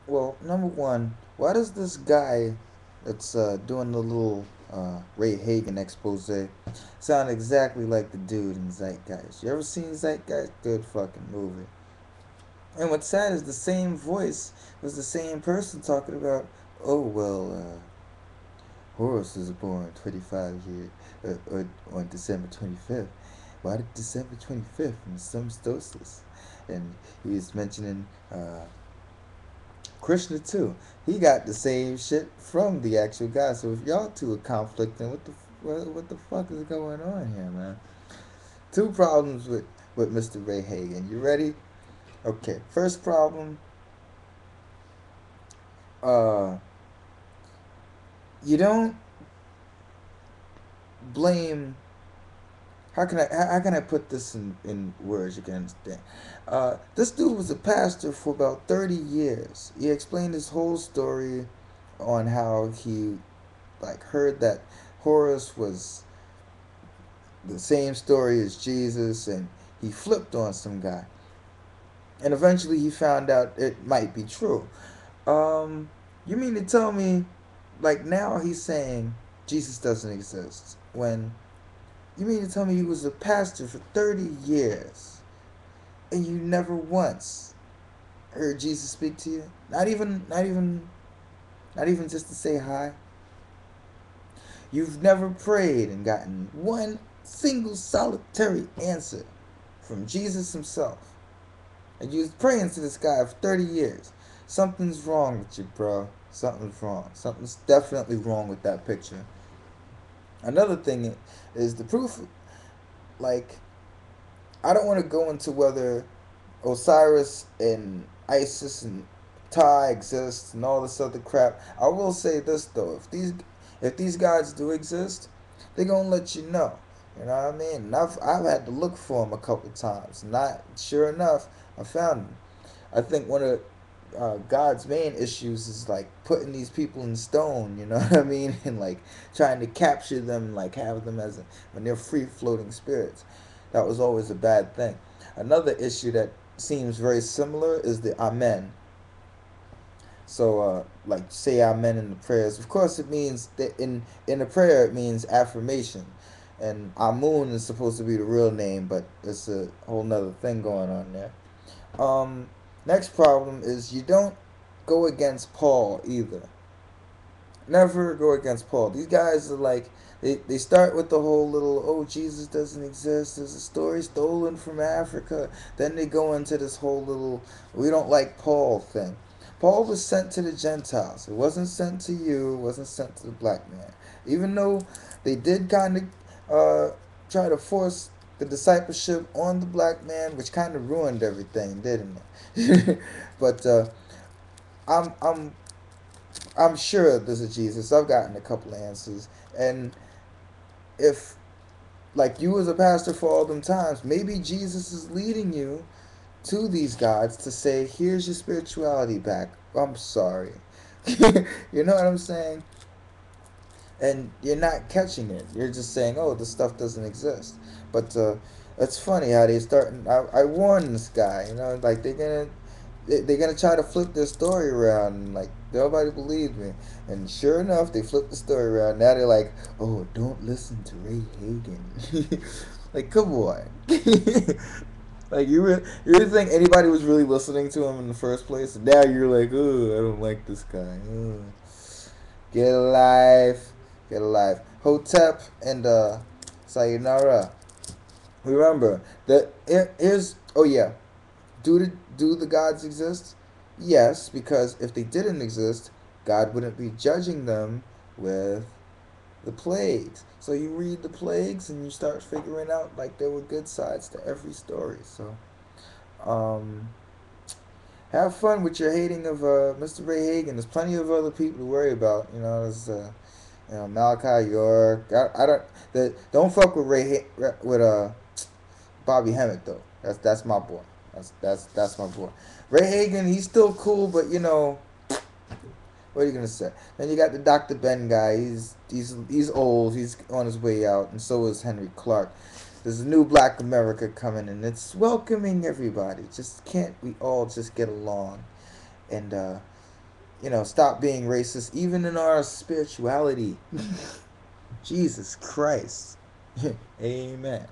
Well, number one, why does this guy that's doing the little Ray Hagen expose sound exactly like the dude in Zeitgeist? You ever seen Zeitgeist? Good fucking movie. And what's sad is the same voice was the same person talking about, oh, well, Horus was born 25 years, on December 25th. Why did December 25th in some solstice? And he was mentioning Krishna too. He got the same shit from the actual guy. So if y'all two are conflicting, what the fuck is going on here, man? Two problems with Mr. Ray Hagen. You ready? Okay. First problem. Uh, you don't blame. How can I put this in words you can understand? This dude was a pastor for about 30 years. He explained his whole story on how he like heard that Horus was the same story as Jesus, and he flipped on some guy, and eventually he found out it might be true. You mean to tell me, like now he's saying Jesus doesn't exist when you mean to tell me he was a pastor for 30 years and you never once heard Jesus speak to you? Not even just to say hi. You've never prayed and gotten one single solitary answer from Jesus himself. And you was praying to this guy for 30 years. Something's wrong with you, bro. Something's wrong. Something's definitely wrong with that picture. Another thing is the proof. Like, I don't want to go into whether Osiris and Isis and Ptah exist and all this other crap. I will say this though: if these gods do exist, they gonna let you know. You know what I mean? And I've had to look for them a couple times. Not sure enough, I found them. I think one of God's main issues is like putting these people in stone. You know what I mean? And like trying to capture them, like have them as when they're free floating spirits. That was always a bad thing. Another issue that seems very similar is the Amen. So, like, say Amen in the prayers. Of course, it means that in the prayer it means affirmation, and Amun is supposed to be the real name, but it's a whole nother thing going on there. Um, Next problem is you don't go against Paul either. Never go against Paul. These guys are like they start with the whole little oh Jesus doesn't exist. There's a story stolen from Africa. Then they go into this whole little we don't like Paul thing. Paul was sent to the Gentiles. It wasn't sent to you. It wasn't sent to the black man. Even though they did kind of try to force the discipleship on the black man, which kind of ruined everything, didn't it? But I'm I'm sure there's a Jesus. I've gotten a couple of answers. And if, like, you was a pastor for all them times, maybe Jesus is leading you to these gods to say, here's your spirituality back. I'm sorry. You know what I'm saying? And you're not catching it. You're just saying, oh, this stuff doesn't exist. But it's funny how they start. I warned this guy, like they're gonna try to flip their story around, and like nobody believed me. And sure enough, they flipped the story around. Now they're like, "Oh, don't listen to Ray Hagen." Like, come on. Like you really think anybody was really listening to him in the first place? And now you're like, "Oh, I don't like this guy." Ugh. Get alive, get alive. Hotep and Sayonara. Remember that here's oh yeah, do the gods exist? Yes, because if they didn't exist, God wouldn't be judging them with the plagues. So you read the plagues and you start figuring out like there were good sides to every story. So um, have fun with your hating of Mr. Ray Hagen. There's plenty of other people to worry about. There's Malachi York. I don't don't fuck with with Bobby Hemmett though. That's my boy. That's my boy. Ray Hagen, he's still cool, but what are you gonna say? Then you got the Dr. Ben guy. He's old. He's on his way out, and so is Henry Clark. There's a new Black America coming, and it's welcoming everybody. Just can't we all just get along? And stop being racist, even in our spirituality. Jesus Christ. Amen.